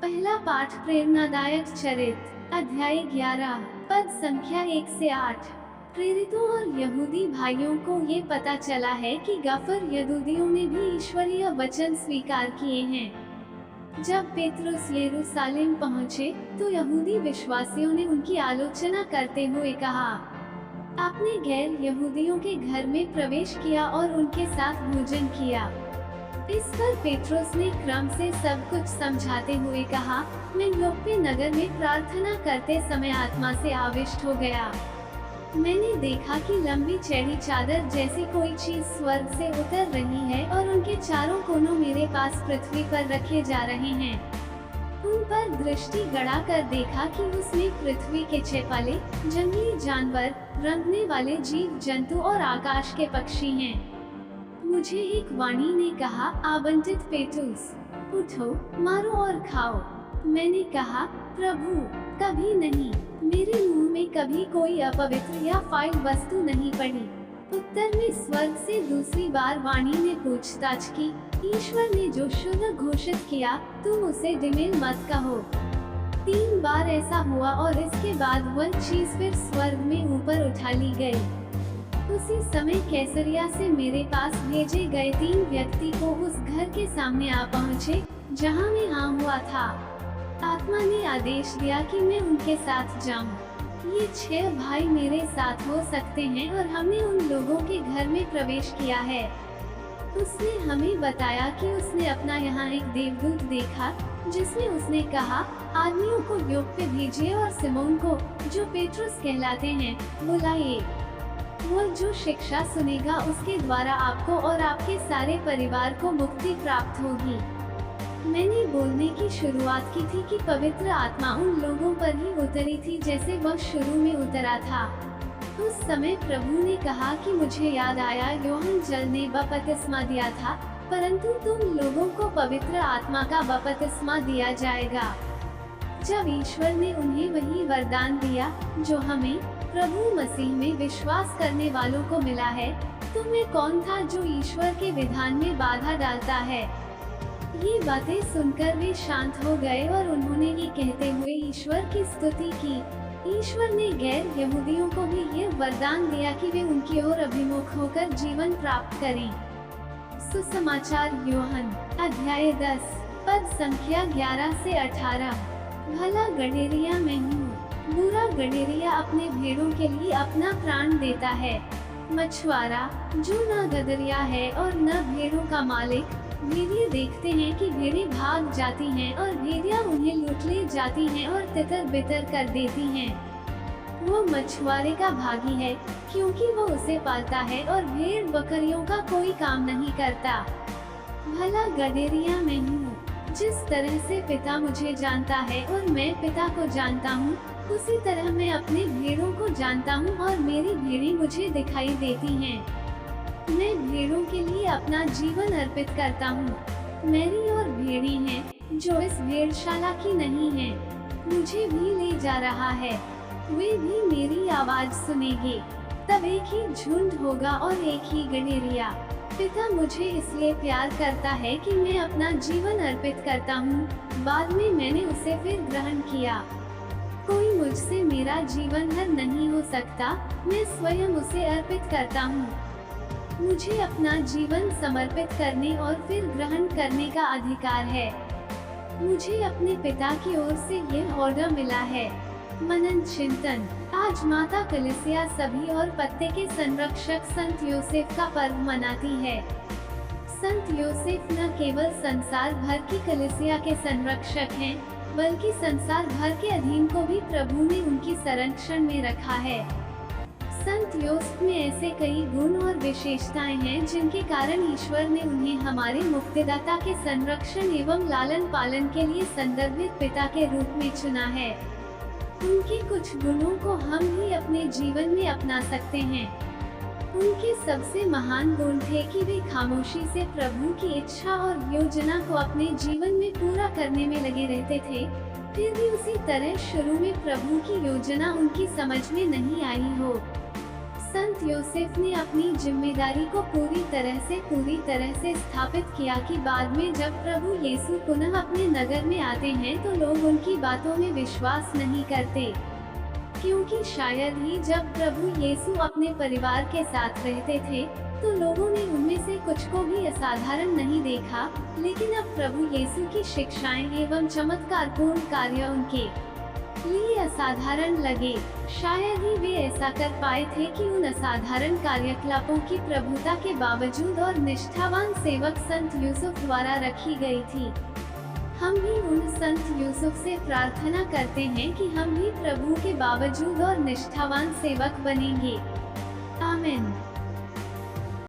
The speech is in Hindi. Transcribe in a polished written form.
पहला पाठ प्रेरणादायक चरित्र अध्याय 11 पद संख्या 1 से 8। प्रेरितों और यहूदी भाइयों को ये पता चला है कि गफर यहूदियों ने भी ईश्वरीय वचन स्वीकार किए हैं। जब पेतरुस यरूशलेम पहुँचे तो यहूदी विश्वासियों ने उनकी आलोचना करते हुए कहा, आपने गैर यहूदियों के घर में प्रवेश किया और उनके साथ भोजन किया। इस पर पेट्रोस ने क्रम से सब कुछ समझाते हुए कहा, मैं योप्पे नगर में प्रार्थना करते समय आत्मा से आविष्ट हो गया। मैंने देखा कि लंबी चौड़ी चादर जैसी कोई चीज स्वर्ग से उतर रही है और उनके चारों कोनों मेरे पास पृथ्वी पर रखे जा रहे हैं। उन पर दृष्टि गड़ा कर देखा कि उसमें पृथ्वी के चेपाले, जंगली जानवर, रंगने वाले जीव जंतु और आकाश के पक्षी हैं। मुझे एक वाणी ने कहा, आवंटित पेतरुस, उठो, मारो और खाओ। मैंने कहा, प्रभु, कभी नहीं, मेरे मुंह में कभी कोई अपवित्र या फाइल वस्तु नहीं पड़ी। उत्तर में स्वर्ग से दूसरी बार वाणी ने पूछताछ की, ईश्वर ने जो शुद्ध घोषित किया, तुम उसे डिमेल मत कहो। 3 बार ऐसा हुआ और इसके बाद वह चीज फिर स्वर्ग में ऊपर उठा ली गई। उसी समय कैसरिया से मेरे पास भेजे गए 3 व्यक्ति को उस घर के सामने आ पहुँचे जहाँ मैं आ हुआ था। आत्मा ने आदेश दिया कि मैं उनके साथ जाऊं। ये 6 भाई मेरे साथ हो सकते हैं और हमने उन लोगों के घर में प्रवेश किया है। उसने हमें बताया कि उसने अपना यहाँ एक देवदूत देखा जिसमें उसने कहा, आदमियों को योप्पे भेजिए और सिमोन को, जो पेट्रुस कहलाते हैं, बुलाइए। वो जो शिक्षा सुनेगा उसके द्वारा आपको और आपके सारे परिवार को मुक्ति प्राप्त होगी। मैंने बोलने की शुरुआत की थी कि पवित्र आत्मा उन लोगों पर ही उतरी थी जैसे वह शुरू में उतरा था। उस समय प्रभु ने कहा कि मुझे याद आया, यूहन्ना जल ने बपतिस्मा दिया था, परंतु तुम लोगों को पवित्र आत्मा का बपतिस्मा दिया जाएगा जब ईश्वर ने उन्हें वही वरदान दिया जो हमें प्रभु मसीह में विश्वास करने वालों को मिला है। तो मैं कौन था जो ईश्वर के विधान में बाधा डालता है? ये बातें सुनकर वे शांत हो गए और उन्होंने ये कहते हुए ईश्वर की स्तुति की। ईश्वर ने गैर यहूदियों को भी ये वरदान दिया कि वे उनकी ओर अभिमुख होकर जीवन प्राप्त करें। सुसमाचार यूहन्ना अध्याय 10 पद संख्या 11 से 18। भला गडेरिया मैं हूँ, बुरा गडेरिया अपने भेड़ों के लिए अपना प्राण देता है। मछुआरा जो न गदरिया है और न भेड़ों का मालिक, भेड़िए देखते हैं कि भेड़ें भाग जाती हैं और भेड़िया उन्हें लूट ले जाती हैं और तितर बितर कर देती हैं। वो मछुआरे का भागी है क्योंकि वो उसे पालता है और भेड़ बकरियों का कोई काम नहीं करता। भला गडेरिया मैं हूँ। जिस तरह से पिता मुझे जानता है और मैं पिता को जानता हूँ, उसी तरह मैं अपने भेड़ों को जानता हूँ और मेरी भेड़ें मुझे दिखाई देती हैं। मैं भेड़ों के लिए अपना जीवन अर्पित करता हूँ। मेरी और भेड़ें हैं जो इस भेड़शाला की नहीं हैं। मुझे भी ले जा रहा है, वे भी मेरी आवाज सुनेंगे। तब एक ही झुंड होगा और एक ही गडेरिया। पिता मुझे इसलिए प्यार करता है कि मैं अपना जीवन अर्पित करता हूँ। बाद में मैंने उसे फिर ग्रहण किया। कोई मुझसे मेरा जीवन हर नहीं हो सकता, मैं स्वयं उसे अर्पित करता हूँ। मुझे अपना जीवन समर्पित करने और फिर ग्रहण करने का अधिकार है। मुझे अपने पिता की ओर से यह ऑर्डर मिला है। मनन चिंतन। आज माता कलीसिया सभी और पत्ते के संरक्षक संत योसेफ का पर्व मनाती है। संत योसेफ न केवल संसार भर की कलीसिया के संरक्षक हैं, बल्कि संसार भर के अधीन को भी प्रभु ने उनकी संरक्षण में रखा है। संत योसेफ में ऐसे कई गुण और विशेषताएं हैं जिनके कारण ईश्वर ने उन्हें हमारे मुक्तिदाता के संरक्षण एवं लालन पालन के लिए संदर्भित पिता के रूप में चुना है। उनके कुछ गुणों को हम भी अपने जीवन में अपना सकते हैं। उनके सबसे महान गुण थे कि वे खामोशी से प्रभु की इच्छा और योजना को अपने जीवन में पूरा करने में लगे रहते थे। फिर भी उसी तरह शुरू में प्रभु की योजना उनकी समझ में नहीं आई हो। संत यूसुफ ने अपनी जिम्मेदारी को पूरी तरह से स्थापित किया कि बाद में जब प्रभु यीशु पुनः अपने नगर में आते हैं तो लोग उनकी बातों में विश्वास नहीं करते, क्योंकि शायद ही जब प्रभु यीशु अपने परिवार के साथ रहते थे तो लोगों ने उनमें से कुछ को भी असाधारण नहीं देखा, लेकिन अब प्रभु यीशु की शिक्षाएं एवं चमत्कारपूर्ण कार्य उनके लिए असाधारण लगे। शायद ही वे ऐसा कर पाए थे कि उन असाधारण कार्यकलापों की प्रभुता के बावजूद और निष्ठावान सेवक संत यूसुफ द्वारा रखी गई थी। हम भी उन संत यूसुफ से प्रार्थना करते हैं कि हम भी प्रभु के बावजूद और निष्ठावान सेवक बनेंगे। आमीन।